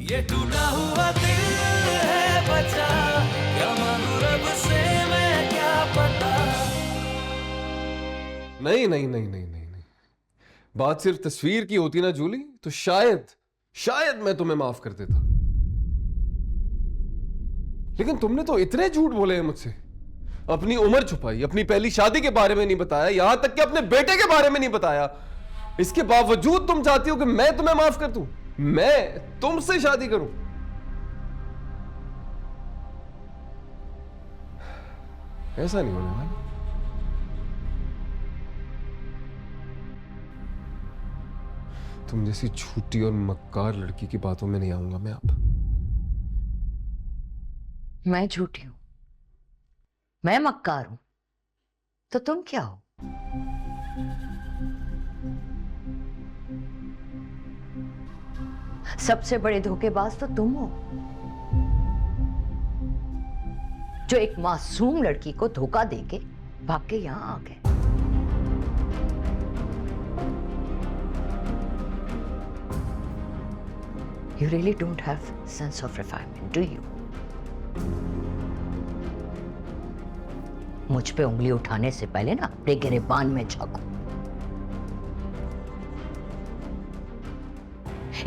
ये टूटा हुआ दिल है बचा, क्या मांगू रब से मैं क्या पता। नहीं नहीं नहीं नहीं नहीं नहीं, बात सिर्फ तस्वीर की होती ना जूली, तो शायद मैं तुम्हें माफ कर देता। लेकिन तुमने तो इतने झूठ बोले हैं मुझसे। अपनी उम्र छुपाई, अपनी पहली शादी के बारे में नहीं बताया, यहां तक कि अपने बेटे के बारे में नहीं बताया। इसके बावजूद तुम चाहती हो कि मैं तुम्हें माफ कर दूं, मैं तुमसे शादी करूं। ऐसा नहीं होने वाला। तुम जैसी झूठी और मक्कार लड़की की बातों में नहीं आऊंगा मैं अब। मैं झूठी हूं, मैं मक्कार हूं, तो तुम क्या हो? सबसे बड़े धोखेबाज तो तुम हो, जो एक मासूम लड़की को धोखा देके भाग के यहां आ गए। You really don't have sense of refinement, do you? मुझ पे उंगली उठाने से पहले ना अपने गिरेबान में झांको।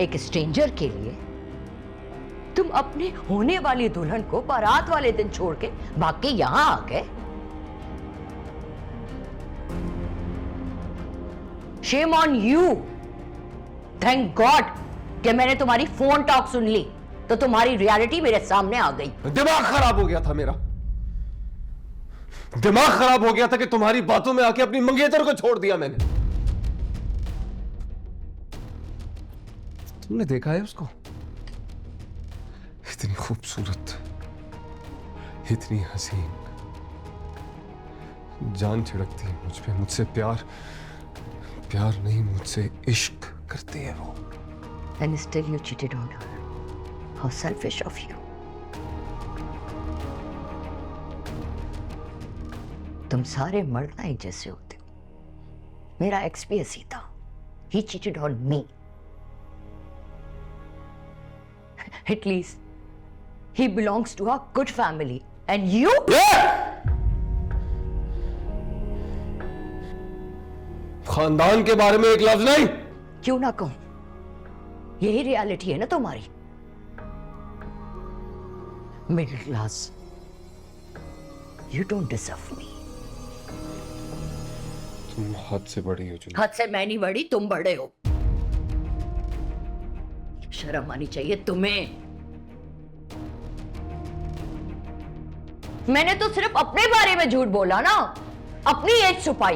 एक स्ट्रेंजर के लिए तुम अपने होने वाली दुल्हन को बारात वाले दिन छोड़ के भाग के यहां आ गए। Shame on you. Thank God कि मैंने तुम्हारी फोन टॉक सुन ली तो तुम्हारी रियलिटी मेरे सामने आ गई। दिमाग खराब हो गया था मेरा, दिमाग खराब हो गया था कि तुम्हारी बातों में आके अपनी मंगेतर को छोड़ दिया मैंने। तुमने देखा है उसको? इतनी खूबसूरत, इतनी हसीन, जान छिड़कती है मुझ पे, मुझसे प्यार नहीं, मुझसे इश्क करती है वो। And still you cheated on her. How selfish of you. तुम सारे मर्द ना एक जैसे होते हो। मेरा एक्स भी ऐसी था। He cheated on me. At least he belongs to a good family. And you? खानदान के बारे में एक लफ्ज नहीं। क्यों ना कहूं? यही रियलिटी है ना तुम्हारी। Middle class. You don't deserve me. तुम हद से बड़ी हो जूली। हद से मैं नहीं बड़ी, तुम बड़े हो। शर्म आनी चाहिए तुम्हें। मैंने तो सिर्फ अपने बारे में झूठ बोला ना, अपनी एज छुपाई,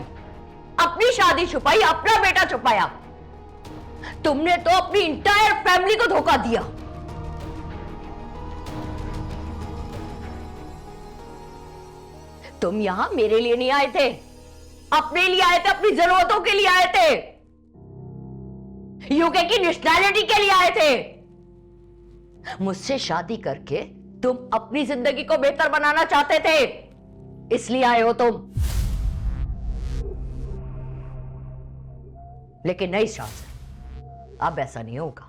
अपनी शादी छुपाई, अपना बेटा छुपाया। तुमने तो अपनी इंटायर फैमिली को धोखा दिया। तुम यहां मेरे लिए नहीं आए थे, अपने लिए आए थे, अपनी जरूरतों के लिए आए थे, यूके की नेशनैलिटी के लिए आए थे। मुझसे शादी करके तुम अपनी जिंदगी को बेहतर बनाना चाहते थे, इसलिए आए हो तुम। लेकिन नहीं शादी, अब ऐसा नहीं होगा,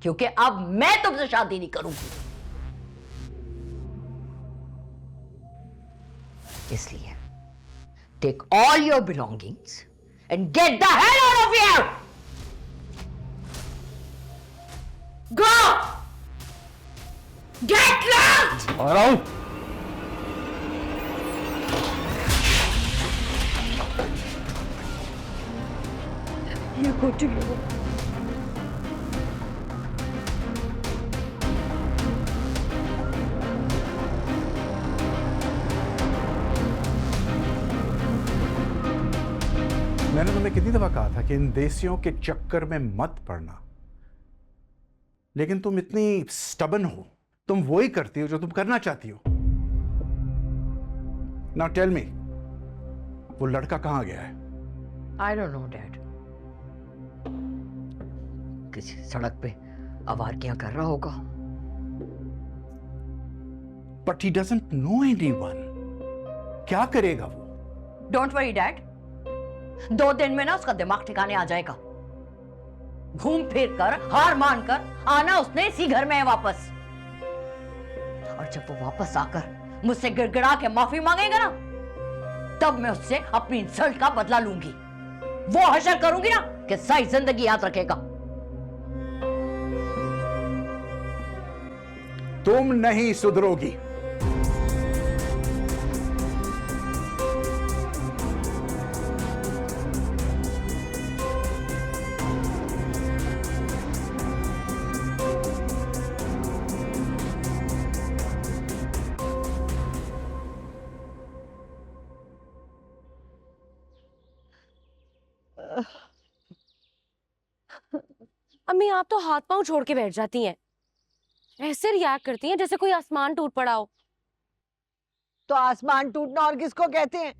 क्योंकि अब मैं तुमसे शादी नहीं करूंगी। इसलिए take all your belongings and get the hell out of here. Go, get lost. आ रहा हूं। You go to you. मैंने तुम्हें कितनी दफा कहा था कि इन देसियों के चक्कर में मत पड़ना, लेकिन तुम इतनी स्टबन हो, तुम वही करती हो जो तुम करना चाहती हो। नाउ टेल मी, वो लड़का कहां गया है? I don't know, Dad. किसी सड़क पे आवारगियां कर रहा होगा। But he doesn't know anyone. क्या करेगा वो? डोंट वरी डैड, 2 दिन में ना उसका दिमाग ठिकाने आ जाएगा। घूम फिर कर, हार मानकर आना उसने इसी घर में है वापस। और जब वो वापस आकर मुझसे गिड़गिड़ा के माफी मांगेगा ना, तब मैं उससे अपनी इंसल्ट का बदला लूंगी। वो हशर करूंगी ना कि सारी जिंदगी याद रखेगा। तुम नहीं सुधरोगी। अम्मी, आप तो हाथ पांव छोड़ के बैठ जाती हैं, ऐसे रिएक्ट करती हैं जैसे कोई आसमान टूट पड़ा हो। तो आसमान टूटना और किसको कहते हैं?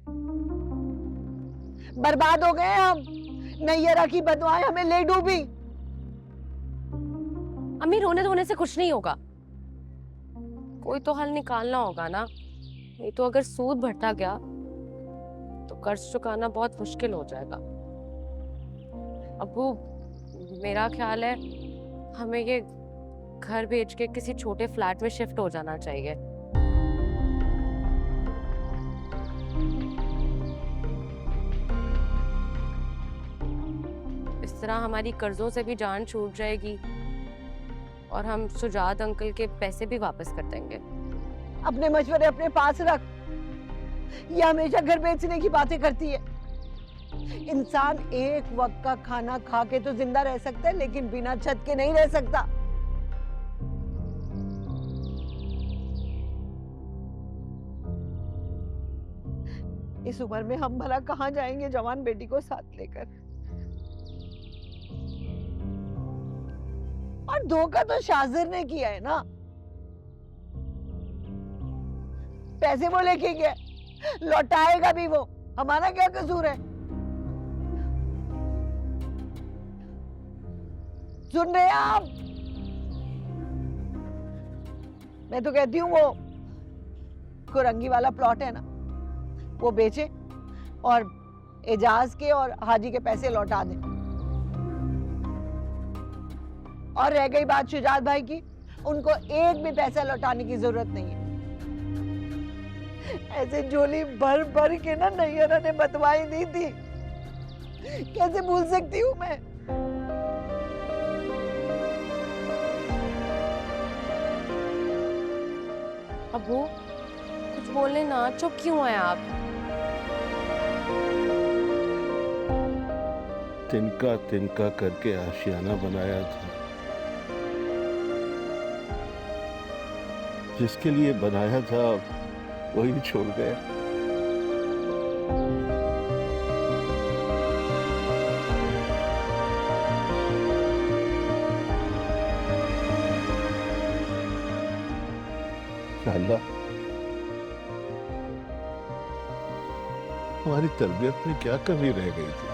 बर्बाद हो गए हम, नैयरा की बदुआएं हमें ले डूबी। अम्मी, रोने धोने से कुछ नहीं होगा, कोई तो हल निकालना होगा ना। नहीं तो अगर सूद बढ़ता गया तो कर्ज चुकाना बहुत मुश्किल हो जाएगा। अब्बू, मेरा ख्याल है हमें ये घर बेच के किसी छोटे फ्लैट में शिफ्ट हो जाना चाहिए। इस तरह हमारी कर्जों से भी जान छूट जाएगी और हम सुजात अंकल के पैसे भी वापस कर देंगे। अपने मशवरे अपने पास रख। ये हमेशा घर बेचने की बातें करती है। इंसान एक वक्त का खाना खा के तो जिंदा रह सकता है, लेकिन बिना छत के नहीं रह सकता। इस उम्र में हम भला कहां जाएंगे जवान बेटी को साथ लेकर? और धोखा तो शाजिर ने किया है ना। पैसे वो लेके गया, लौटाएगा भी वो, हमारा क्या कसूर है? सुन रहे हैं आप? मैं तो कहती हूँ वो कुरंगी वाला प्लॉट है ना, वो बेचे और एजाज के और हाजी के पैसे लौटा दें। और रह गई बात शुजात भाई की, उनको एक भी पैसा लौटाने की जरूरत नहीं है। ऐसे झोली भर भर के ना नैयरा ने बतवाई दी थी, कैसे भूल सकती हूँ मैं? अब्बू, कुछ बोलने ना, चुप क्यों हैं आप? तिनका तिनका करके आशियाना बनाया था, जिसके लिए बनाया था वही छोड़ गया। अल्लाह, हमारी तरबियत में क्या कमी रह गई थी?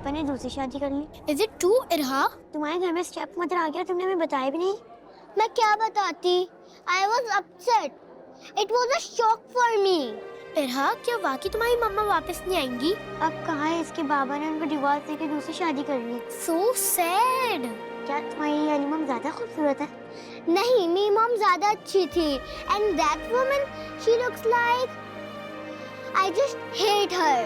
पापा ने दूसरी शादी कर ली। Is it true Irha? तुम्हारे घर में स्टेप मदर आ गया, तुमने हमें बताया भी नहीं। मैं क्या बताती? I was upset. It was a shock for me. Irha, क्या वाकई तुम्हारी मम्मा वापस नहीं आएंगी? अब कहाँ है, इसके बाबा ने उनको डिवोर्स देके दूसरी शादी कर ली। So sad. क्या तुम्हारी वाली मम ज्यादा खूबसूरत है? नहीं, मेरी मम ज्यादा अच्छी थी। And that woman, she looks like, I just hate her.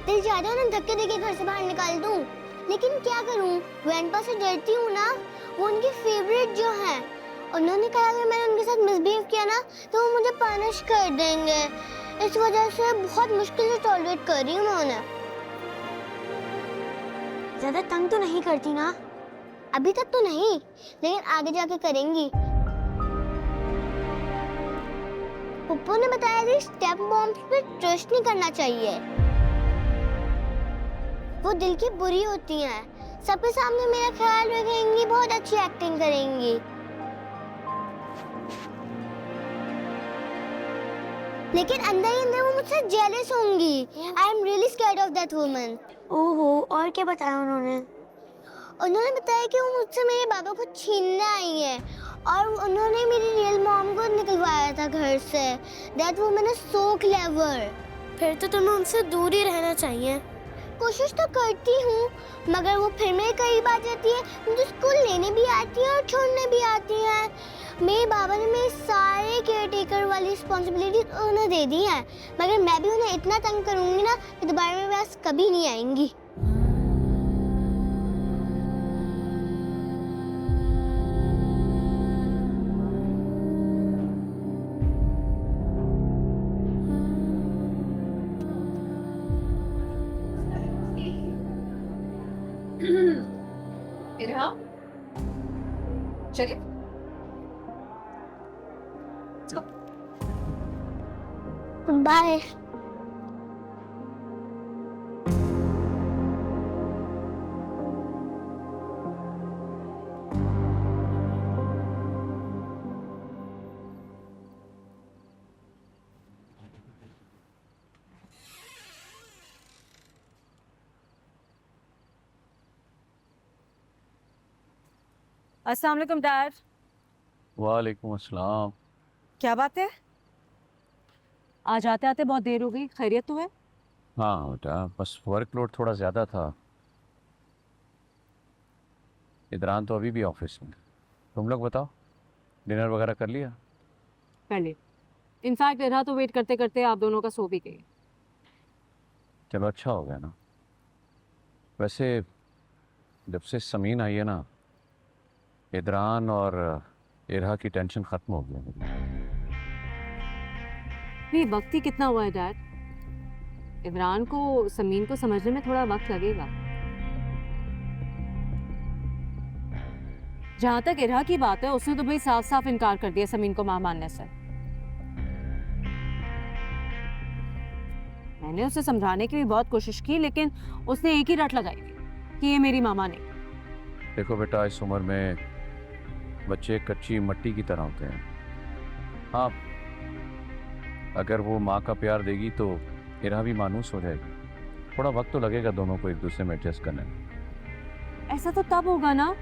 दिल चाहता है ना धक्के देके घर से बाहर निकाल दूं, लेकिन क्या करूं? ग्रैंडपा से डरती हूँ ना, वो उनकी फेवरेट जो है। उन्होंने कहा अगर मैंने उनके साथ मिसबिहेव किया ना तो वो मुझे पनिश कर देंगे। इस वजह से बहुत मुश्किल से टॉलरेट कर रही हूँ मैं उन्हें। ज्यादा तंग तो नहीं करती ना? अभी तक तो नहीं, लेकिन आगे जाके करेंगी। पप्पू ने बताया कि स्टेप मॉम्स पे ट्रस्ट नहीं करना चाहिए, वो दिल की बुरी होती हैं। सबके सामने मेरा ख्याल रखेंगी, बहुत अच्छी एक्टिंग करेंगी, लेकिन अंदर ही अंदर वो मुझसे जेलस होंगी। I am really scared of that woman. ओहो, और क्या बताया उन्होंने? उन्होंने बताया कि वो मुझसे मेरे बाबा को छीनने आई है और उन्होंने मेरी रियल मॉम को निकलवाया था घर से। That woman is so clever. फिर तो तुम्हें उनसे दूर ही रहना चाहिए। कोशिश तो करती हूँ, मगर वो फिर मेरे करीब आ जाती है। मुझे स्कूल लेने भी आती है और छोड़ने भी आती है। मेरे बाबा ने मेरे सारे केयर टेकर वाली रिस्पॉन्सिबिलिटी उन्हें दे दी है, मगर मैं भी उन्हें इतना तंग करूँगी ना कि दोबारा मेरे पास कभी नहीं आएंगी। इरहा, चलिए। बाय। अस्सलाम वालेकुम डैड। वालेकुम अस्सलाम। क्या बात है, आज आते आते बहुत देर हो गई, खैरियत तो है? हाँ बेटा, बस वर्कलोड थोड़ा ज़्यादा था। इदरान तो अभी भी ऑफिस में। तुम लोग बताओ, डिनर वगैरह कर लिया? कर ले। इनफैक्ट इरहा तो वेट करते करते आप दोनों का सो भी गई। चलो अच्छा हो गया ना। वैसे जब से समीन आई है ना, इदरान और इरहा की टेंशन ख़त्म हो गई। ये वक्त ही कितना हुआ है डैड? इमरान को समीन को समझने में थोड़ा वक्त लगेगा। जहां तक इरहा की बात है, उसने तो भाई साफ साफ इनकार कर दिया समीन को मां मानने से। मैंने उसे समझाने की भी बहुत कोशिश की, लेकिन उसने एक ही रट लगाई थी कि ये मेरी मामा नहीं। देखो बेटा, इस उम्र में बच्चे कच्ची मिट्टी की तरह होते हैं। हाँ, अगर वो माँ का प्यार देगी तो इरहा भी मानूस हो जाएगी। थोड़ा वक्त तो लगेगा दोनों को एक दूसरे में एडजस्ट करने में। ऐसा तो तब होगा ना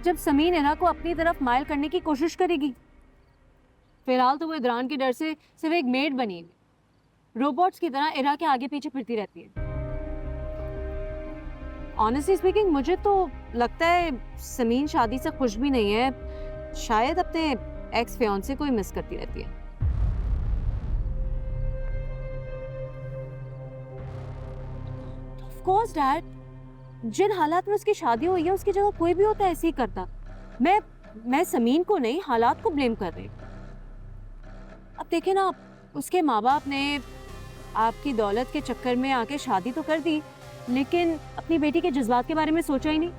जब समीन इरहा को अपनी तरफ माइल करने की कोशिश करेगी। फिलहाल तो वो इदरान के डर से सिर्फ एक मेड बनी हुई, रोबोट्स की तरह इरहा के आगे पीछे फिरती रहती है। ऑनेस्टली स्पीकिंग, मुझे तो लगता है समीन शादी से खुश भी नहीं है, शायद अपने एक्स फियांसे को ही मिस करती रहती है। ऑफ कोर्स डैड, जिन हालात में उसकी शादी हुई है उसकी जगह कोई भी होता है ऐसे ही करता। मैं समीन को नहीं, हालात को ब्लेम कर रही। अब देखे ना, उसके माँ बाप ने आपकी दौलत के चक्कर में आके शादी तो कर दी, लेकिन अपनी बेटी के जज्बात के बारे में सोचा ही नहीं।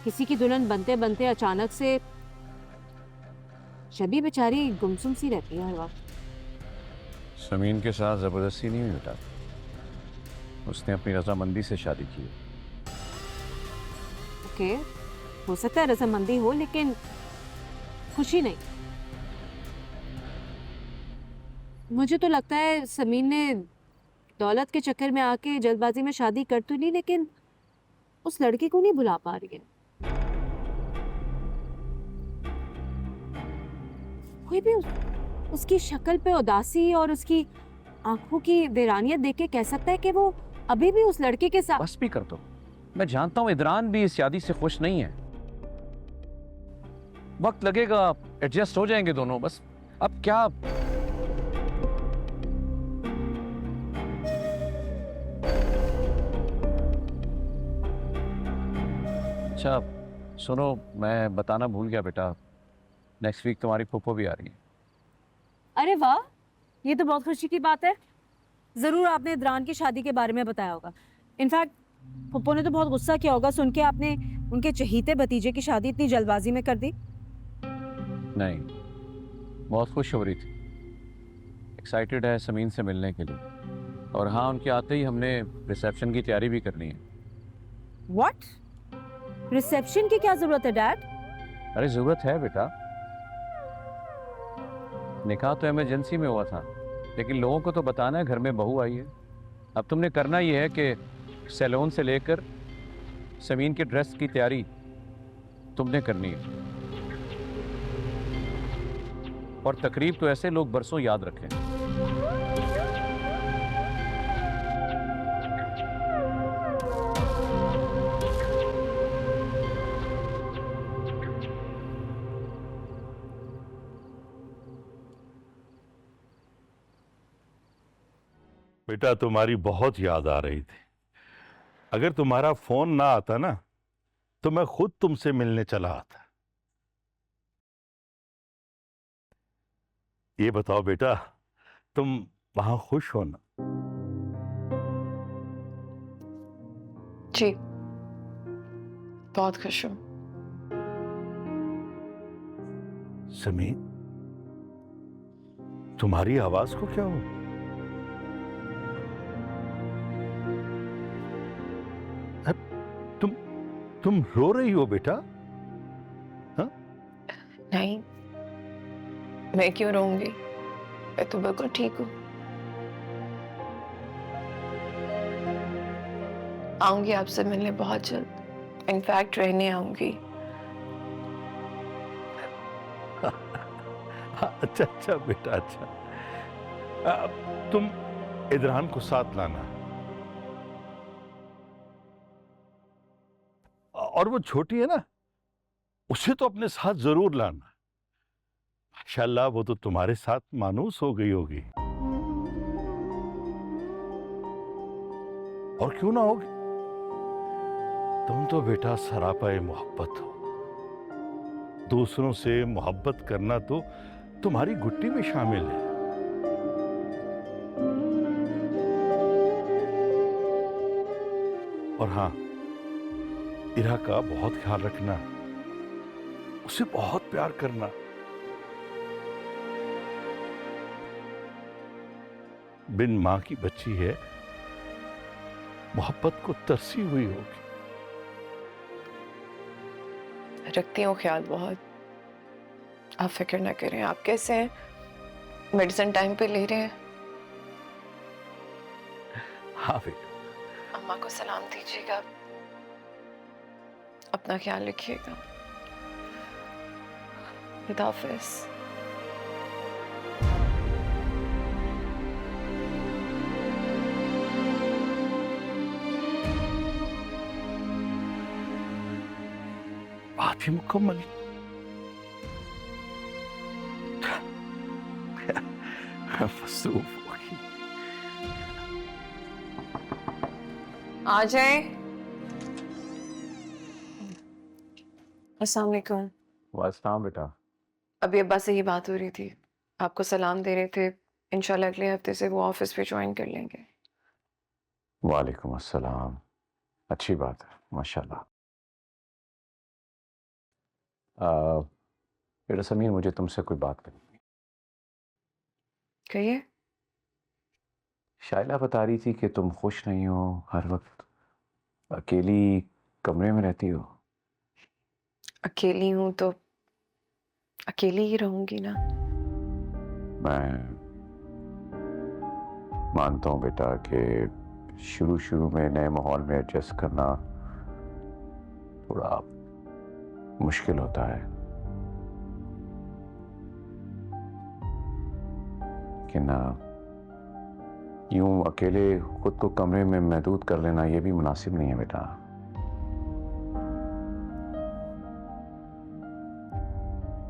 किसी की दुल्हन बनते बनते अचानक से शबी बेचारी गुमसुम सी रहती है हर वक्त। समीन के साथ ज़बरदस्ती नहीं हुई बेटा, उसने अपनी रजामंदी से शादी की। ओके, हो सकता है रजामंदी हो, लेकिन खुशी नहीं। मुझे तो लगता है समीन ने दौलत के चक्कर में आके जल्दबाजी में शादी कर तो ली, लेकिन उस लड़के को नहीं भुला पा रही है। कोई भी उसकी शक्ल पे उदासी और उसकी आंखों की वीरानियत देख के कह सकता है कि वो अभी भी उस लड़के के साथ। बस भी कर दो। मैं जानता हूं इदरान भी इस शादी से खुश नहीं है। वक्त लगेगा, एडजस्ट हो जाएंगे दोनों। बस अब क्या। अच्छा सुनो, मैं बताना भूल गया बेटा, नेक्स्ट वीक तुम्हारी फूफो भी आ रही है। अरे वाह, ये तो बहुत खुशी की बात है। जरूर आपने इदरान की शादी के बारे में बताया होगा। इनफैक्ट पप्पू ने तो बहुत गुस्सा किया होगा सुन के आपने उनके चहीते भतीजे की शादी इतनी जल्दबाजी में कर दी। नहीं, बहुत खुश हो रही थी, एक्साइटेड है समीन से मिलने के लिए। और हाँ, उनके आते ही हमने रिसेप्शन की तैयारी भी करनी है। व्हाट? रिसेप्शन की क्या जरूरत है डैड? अरे जरूरत है बेटा, निकाह तो इमरजेंसी में हुआ था, लेकिन लोगों को तो बताना है घर में बहू आई है। अब तुमने करना ये है कि सैलून से लेकर समीन की ड्रेस की तैयारी तुमने करनी है। और तकरीब तो ऐसे लोग बरसों याद रखें। बेटा तुम्हारी बहुत याद आ रही थी। अगर तुम्हारा फोन ना आता ना तो मैं खुद तुमसे मिलने चला आता। ये बताओ बेटा, तुम वहां खुश हो ना? जी बहुत खुश हूं। समीन, तुम्हारी आवाज को क्या हो? तुम रो रही हो बेटा? हाँ? नहीं, मैं क्यों रोऊंगी? मैं तो बिल्कुल ठीक हूँ। आऊंगी आपसे मिलने बहुत जल्द, इनफैक्ट रहने आऊंगी। अच्छा अच्छा बेटा, अच्छा। तुम इदरान को साथ लाना, और वो छोटी है ना, उसे तो अपने साथ जरूर लाना। माशाल्लाह वो तो तुम्हारे साथ मानूस हो गई होगी। और क्यों ना होगी, तुम तो बेटा सरापाए मोहब्बत हो। दूसरों से मोहब्बत करना तो तुम्हारी गुट्टी में शामिल है। और हाँ, इरा का बहुत ख्याल रखना, उसे बहुत प्यार करना। बिन मां की बच्ची है, मोहब्बत को तरसी हुई होगी। रखती हूँ ख्याल बहुत, आप फिक्र ना करें। आप कैसे हैं? मेडिसिन टाइम पे ले रहे हैं? हाँ बेटा। अम्मा को सलाम दीजिएगा, अपना ख्याल रखिएगा। खुदा हाफिज़। बात ही मुकम्मल। मसरूफ होगी। आ जाए। अस्सलाम वालेकुम। वालेकुम बेटा। अभी अब्बा से ही बात हो रही थी, आपको सलाम दे रहे थे। इंशाल्लाह अगले हफ्ते से वो ऑफिस पे ज्वाइन कर लेंगे। वालेकुम अस्सलाम, अच्छी बात है, माशाल्लाह। बेटा समीर, मुझे तुमसे कोई बात करनी है। कहिए। शाइला बता रही थी कि तुम खुश नहीं हो, हर वक्त अकेली कमरे में रहती हो। अकेली हूँ तो अकेली ही रहूंगी ना। मैं मानता हूँ बेटा कि शुरू शुरू में नए माहौल में एडजस्ट करना थोड़ा मुश्किल होता है, लेकिन यूं अकेले खुद को कमरे में महदूद कर लेना यह भी मुनासिब नहीं है बेटा।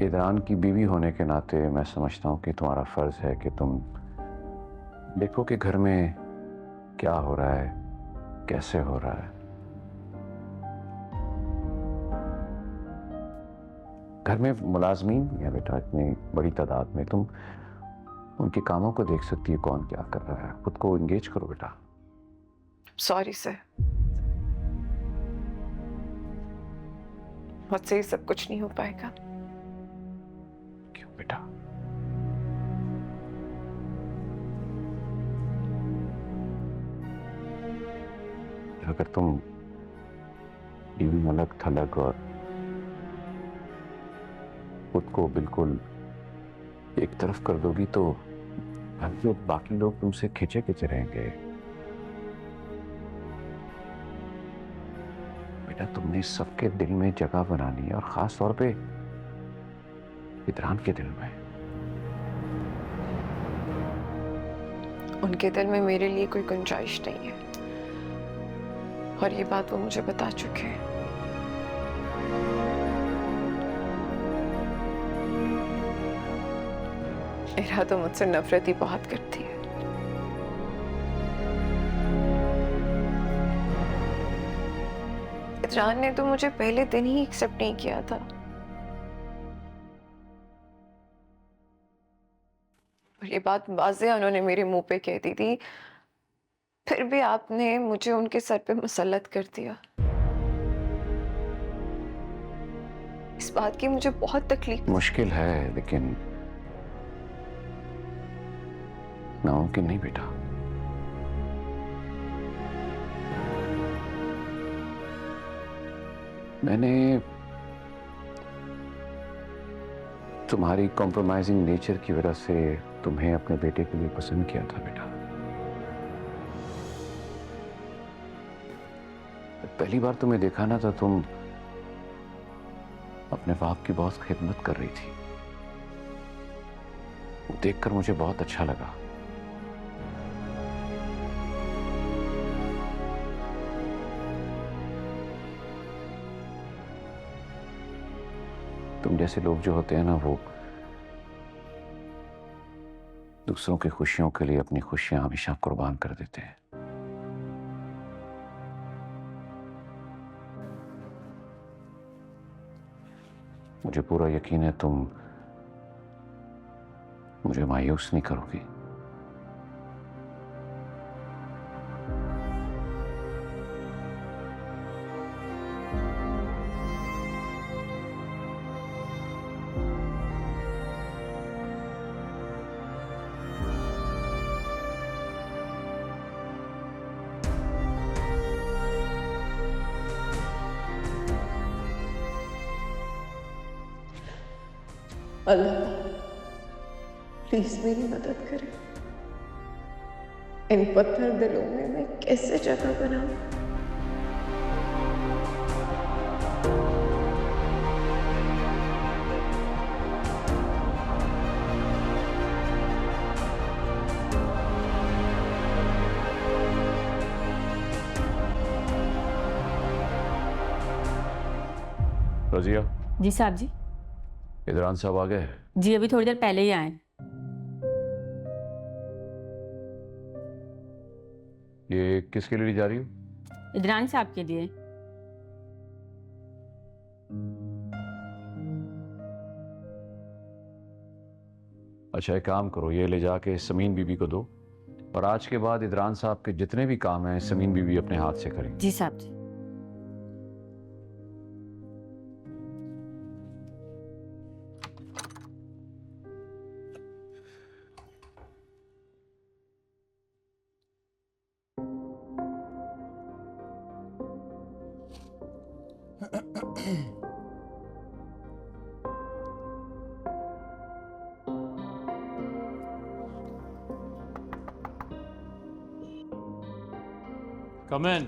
ईरान की बीवी होने के नाते मैं समझता हूं कि तुम्हारा फर्ज है कि तुम देखो कि घर में क्या हो रहा है, कैसे हो रहा है। घर में मुलाजमीन या बेटा इतनी बड़ी तादाद में, तुम उनके कामों को देख सकती है, कौन क्या कर रहा है। खुद को एंगेज करो बेटा। सॉरी सर, मुझसे ये सब कुछ नहीं हो पाएगा। क्यों बेटा? अगर तुम यूं अलग थलग और खुद को बिल्कुल एक तरफ कर दोगी तो जो बाकी लोग तुमसे खिंचे खिंचे रहेंगे। बेटा तुमने सबके दिल में जगह बनानी है, और खास तौर पे इदरान के दिल में। उनके दिल में मेरे लिए कोई गुंजाइश नहीं है, और ये बात वो मुझे बता चुके हैं। इरा तो मुझसे नफरत ही बहुत करती है। इदरान ने तो मुझे पहले दिन ही एक्सेप्ट नहीं किया था, और ये बात वाज़ेह उन्होंने मेरे मुंह पे कह दी थी, फिर भी आपने मुझे उनके सर पे मुसल्लत कर दिया। इस बात की मुझे बहुत तकलीफ। मुश्किल है लेकिन नामुमकिन नहीं बेटा। मैंने तुम्हारी कॉम्प्रोमाइजिंग नेचर की वजह से तुम्हें अपने बेटे के लिए पसंद किया था बेटा। पहली बार तुम्हें देखा ना तो तुम अपने बाप की बहुत खिदमत कर रही थी, वो देखकर मुझे बहुत अच्छा लगा। तुम जैसे लोग जो होते हैं ना, वो दूसरों की खुशियों के लिए अपनी खुशियां हमेशा कुर्बान कर देते हैं। मुझे पूरा यकीन है तुम मुझे मायूस नहीं करोगी। अल्लाह प्लीज मेरी मदद करें। इन पत्थर दिलों में मैं कैसे जगह बनाऊं? रजिया। जी साहब जी। इदरान साहब आ गए? जी अभी थोड़ी देर पहले ही आए। ये किसके लिए जा रही हो? इदरान साहब के लिए। अच्छा एक काम करो, ये ले जाके समीन बीबी को दो, और आज के बाद इदरान साहब के जितने भी काम हैं समीन बीबी अपने हाथ से करें। जी साहब जी। कम इन।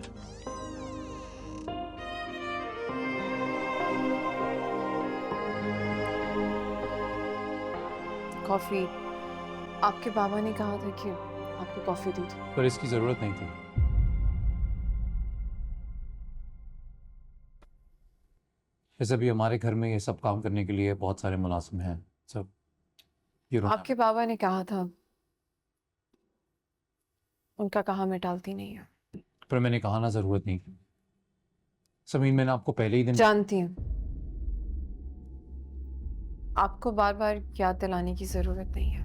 कॉफी, आपके बाबा ने कहा था कि आपको कॉफी दी थी। पर इसकी जरूरत नहीं थी। वैसे भी हमारे घर में ये सब काम करने के लिए बहुत सारे मुलाजिम हैं। सब आपके बाबा ने कहा था, उनका कहा मैं टालती नहीं हूँ। पर मैंने कहा ना जरूरत नहीं। समीन, मैंने आपको पहले ही दिन जानती हूँ, आपको बार बार याद दिलाने की जरूरत नहीं है।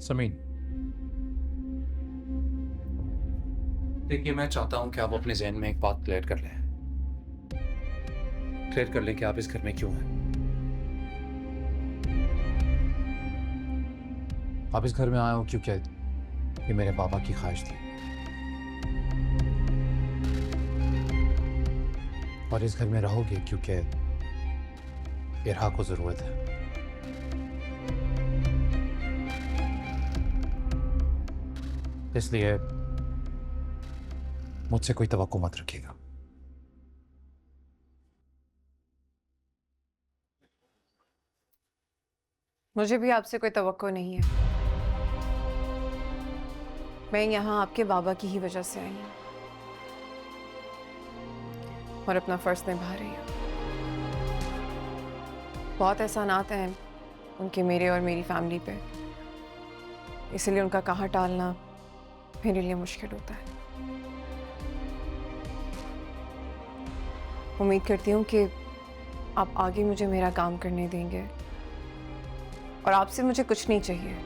समीन, देखिए, मैं चाहता हूं कि आप अपने जहन में एक बात क्लियर कर लें। क्लियर कर लें कि आप इस घर में क्यों हैं। आप इस घर में आए हो क्योंकि ये मेरे बाबा की ख्वाहिश थी, और इस घर में रहोगे क्योंकि इरहा को जरूरत है। इसलिए मुझसे कोई तवक्को मत रखिएगा। मुझे भी आपसे कोई तवक्को नहीं है। मैं यहाँ आपके बाबा की ही वजह से आई हूँ और अपना फर्ज निभा रही हूँ। बहुत एहसानात हैं उनके मेरे और मेरी फैमिली पे, इसलिए उनका कहा टालना मेरे लिए मुश्किल होता है। उम्मीद करती हूँ कि आप आगे मुझे मेरा काम करने देंगे, और आपसे मुझे कुछ नहीं चाहिए।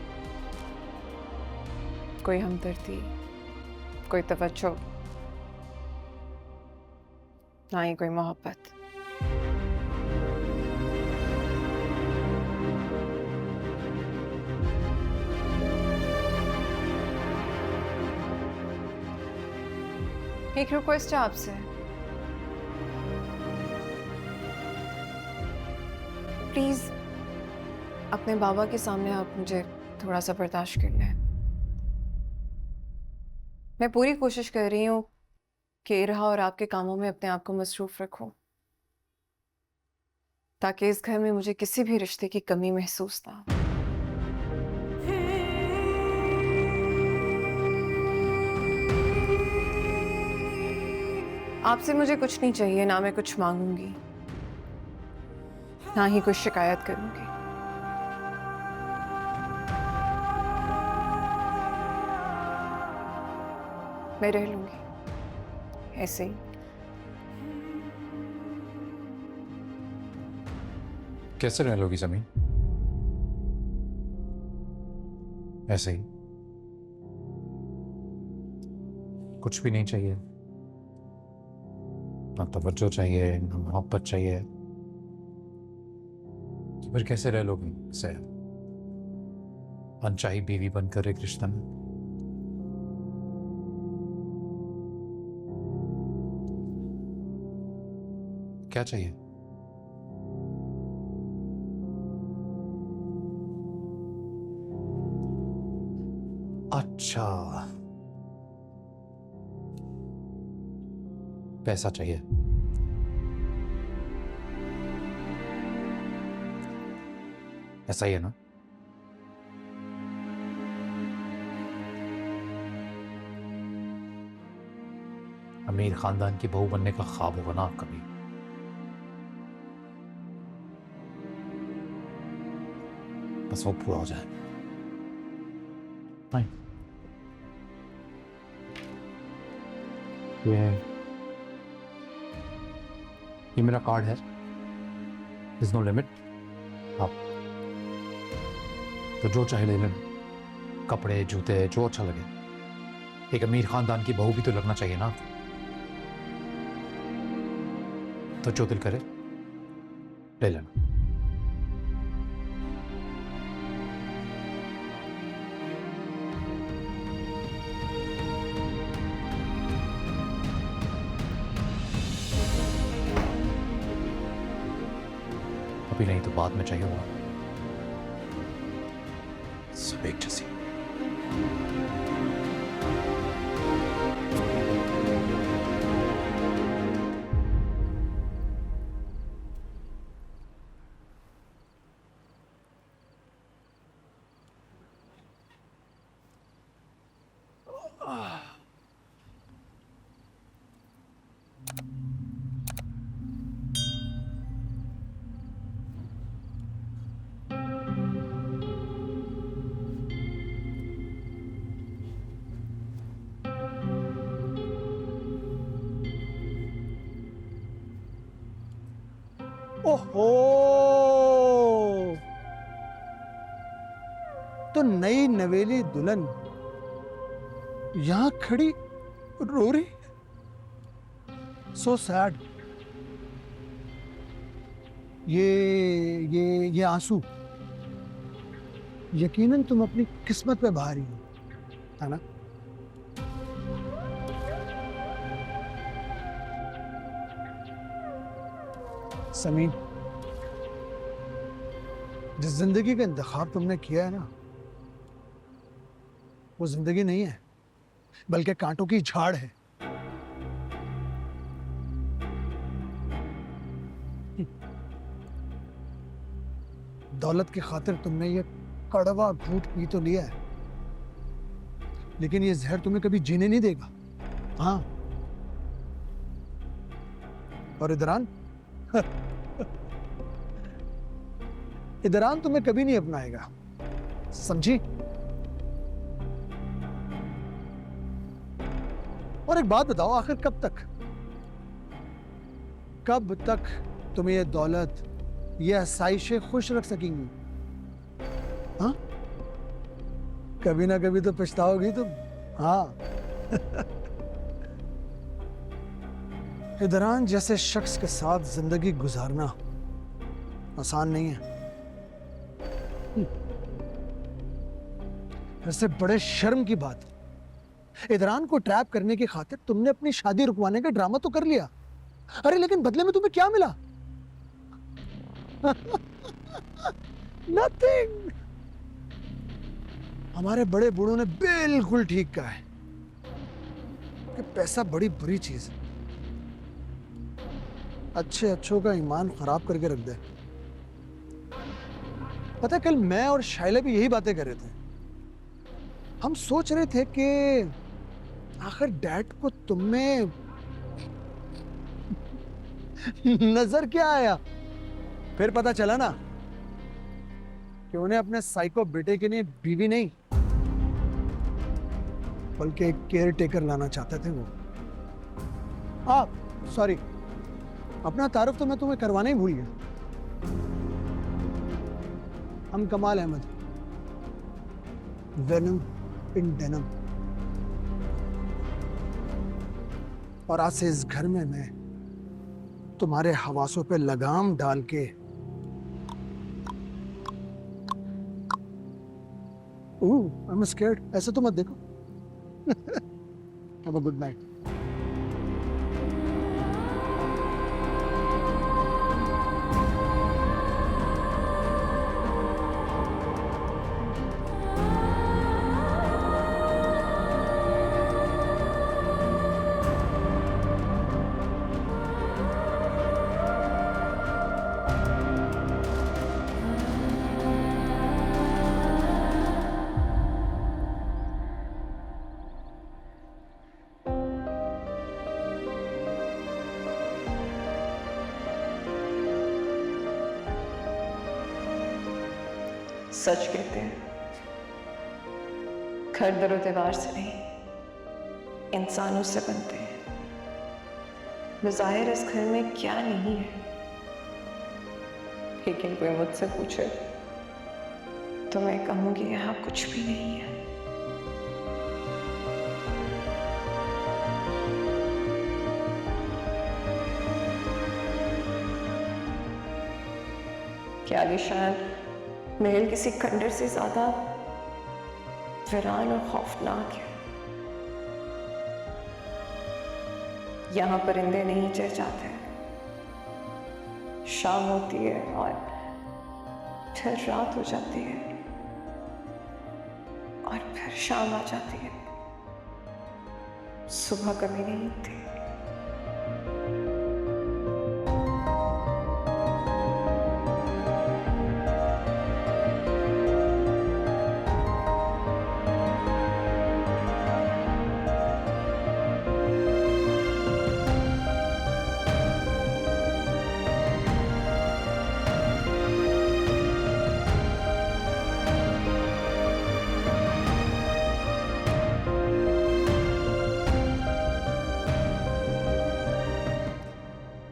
कोई हमदर्दी, कोई तवज्जो, ना ही कोई मोहब्बत। एक रिक्वेस्ट है आपसे, प्लीज अपने बाबा के सामने आप मुझे थोड़ा सा बर्दाश्त कर लें। मैं पूरी कोशिश कर रही हूँ कि इरहा और आपके कामों में अपने आप को मसरूफ रखूं, ताकि इस घर में मुझे किसी भी रिश्ते की कमी महसूस ना हो। आपसे मुझे कुछ नहीं चाहिए, ना मैं कुछ मांगूंगी, ना ही कुछ शिकायत करूंगी। मैं रह लूंगी ऐसे ही। कैसे रह लोगी ज़मीन? ऐसे ही? कुछ भी नहीं चाहिए? ना तवज्जो चाहिए, ना मोहब्बत चाहिए? तो फिर कैसे रह लोगी से अनचाही बीवी बनकर एक रिश्ते में? क्या चाहिए? अच्छा, पैसा चाहिए। ऐसा ही है ना? अमीर खानदान की बहू बनने का ख्वाब होगा ना आपका भी? बस वो पूरा हो जाए। नहीं, ये मेरा कार्ड है, इज नो लिमिट। आप तो जो चाहे ले लेना, कपड़े, जूते, जो अच्छा लगे। एक अमीर खानदान की बहू भी तो लगना चाहिए ना। तो जो दिल करे ले लेना। अभी नहीं तो बाद में चाहिए होगा। सब एक जैसी। ओहो, तो नई नवेली दुल्हन यहां खड़ी रो रही। So sad. ये आंसू यकीनन तुम अपनी किस्मत पे बहा रही हो, है ना? समीन, जिस जिंदगी का इंतखाब तुमने किया है ना, वो जिंदगी नहीं है, बल्कि कांटों की झाड़ है। दौलत की खातिर तुमने ये कड़वा घूंट पी तो लिया है, लेकिन ये जहर तुम्हें कभी जीने नहीं देगा। हाँ, और इदरान इदरान तुम्हें कभी नहीं अपनाएगा, समझी? और एक बात बताओ, आखिर कब तक तुम्हें ये दौलत, ये आसाइशें खुश रख सकेंगी? हाँ, कभी ना कभी तो पछताओगी तुम। हाँ। इदरान जैसे शख्स के साथ जिंदगी गुजारना आसान नहीं है। वैसे बड़े शर्म की बात है, इदरान को ट्रैप करने की खातिर तुमने अपनी शादी रुकवाने का ड्रामा तो कर लिया। अरे लेकिन बदले में तुम्हें क्या मिला? नथिंग। हमारे बड़े बूढ़ों ने बिल्कुल ठीक कहा है कि पैसा बड़ी बुरी चीज है, अच्छों का ईमान खराब करके रख दे। पता है, कल मैं और शाइला भी यही बातें कर रहे थे। हम सोच रहे थे कि आखिर डैड को तुम में नजर क्या आया। फिर पता चला ना कि उन्हें अपने साइको बेटे के लिए बीवी नहीं, बल्कि एक केयर टेकर लाना चाहते थे वो। सॉरी, अपना तारुफ तो मैं तुम्हें करवाना ही भूल गया। हम कमाल अहमद, वेनम इन डेनम। और आज से इस घर में मैं तुम्हारे हवासों पे लगाम डाल के I'm scared, ऐसे तो मत देखो। Have a good night. सच कहते हैं, घर दरो दीवार से नहीं, इंसानों से बनते हैं। बज़ाहिर इस घर में क्या नहीं है, लेकिन कोई मुझसे पूछे तो मैं कहूंगी यहाँ कुछ भी नहीं है। क्या आलीशान महल किसी खंडर से ज्यादा वीरान और खौफनाक है। यहाँ परिंदे नहीं चहचहाते, शाम होती है और फिर रात हो जाती है, और फिर शाम आ जाती है, सुबह कभी नहीं होती।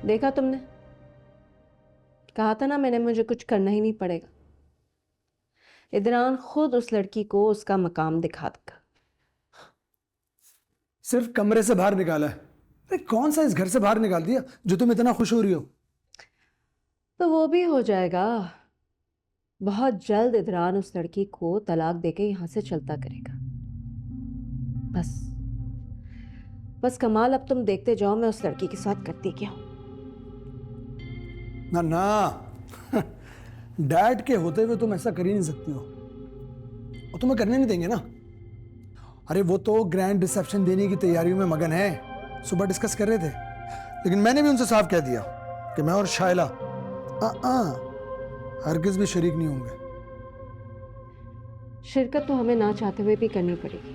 देखा तुमने, कहा था ना मैंने, मुझे कुछ करना ही नहीं पड़ेगा। इदरान खुद उस लड़की को उसका मकाम दिखा देगा। सिर्फ कमरे से बाहर निकाला है। अरे कौन सा इस घर से बाहर निकाल दिया जो तुम इतना खुश हो रही हो? तो वो भी हो जाएगा। बहुत जल्द इदरान उस लड़की को तलाक देके यहां से चलता करेगा। बस कमाल, अब तुम देखते जाओ मैं उस लड़की के साथ करती क्या हूं। ना ना डैड के होते हुए तुम ऐसा कर ही नहीं सकती हो, वो तुम्हें करने नहीं देंगे ना। अरे वो तो ग्रैंड रिसेप्शन देने की तैयारियों में मगन है, सुबह डिस्कस कर रहे थे। लेकिन मैंने भी उनसे साफ कह दिया कि मैं और शाइला हरगिज भी शरीक नहीं होंगे। शिरकत तो हमें ना चाहते हुए भी करनी पड़ेगी।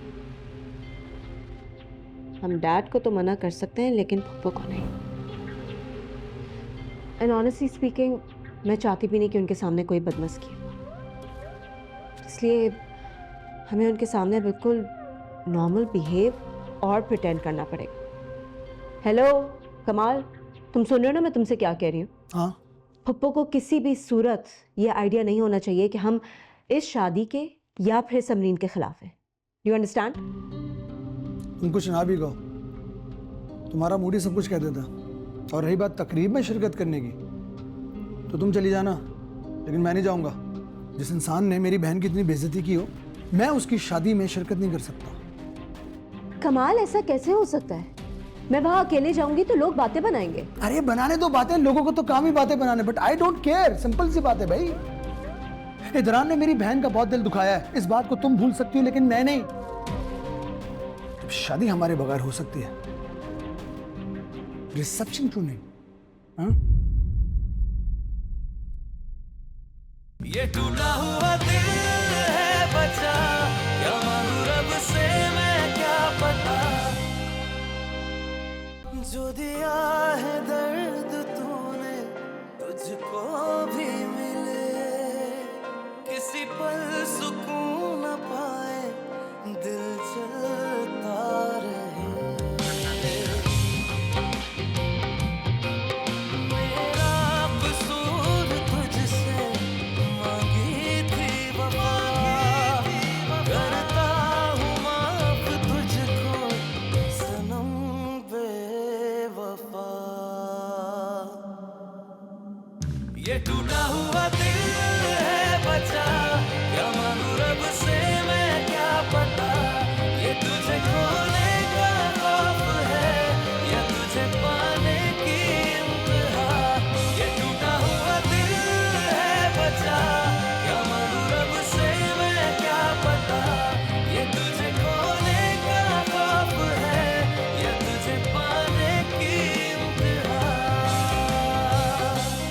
हम डैड को तो मना कर सकते हैं लेकिन पप्पू को नहीं। एंड ऑनेस्टली स्पीकिंग, मैं चाहती भी नहीं कि उनके सामने कोई बदमज़गी हो, इसलिए हमें उनके सामने बिल्कुल नॉर्मल बिहेव और प्रिटेंड करना पड़ेगा। हेलो कमाल, तुम सुन रहे हो ना मैं तुमसे क्या कह रही हूँ? हाँ। पप्पू को किसी भी सूरत ये आइडिया नहीं होना चाहिए कि हम इस शादी के या फिर समरीन के खिलाफ हैं। You understand? तुम कुछ ना भी कहो, तुम्हारा मूड ही सब कुछ कह देता। और रही बात तकरीब में शिरकत करने की, तो तुम चली जाना, लेकिन मैं नहीं जाऊंगा। जिस इंसान ने मेरी बहन की इतनी बेइज्जती की हो, मैं उसकी शादी में शिरकत नहीं कर सकता। कमाल, ऐसा कैसे हो सकता है? मैं वहां अकेले जाऊंगी तो लोग बातें बनाएंगे। अरे बनाने दो बातें, लोगों को तो काम ही बातें बनाने, but I don't care. Simple सी बात है भाई। इदरान ने मेरी बहन का बहुत दिल दुखाया है, इस बात को तुम भूल सकती हो लेकिन मैं नहीं। शादी हमारे बगैर हो सकती है, रिसेप्शन क्यों नहीं? हाँ? ये टूटा हुआ दिल है बचा, क्या मांगू रब से मैं क्या पता। जो दिया है दर्द तूने, तुझको भी मिले। किसी पल सुकून न पाए, दिल चलता रहे। मेरा कसूर तुझसे, मांगी थी वफा। करता हूँ माफ तुझको सनम बेवफा। ये टूटा हुआ दिल है बचा, क्या मांगू रब से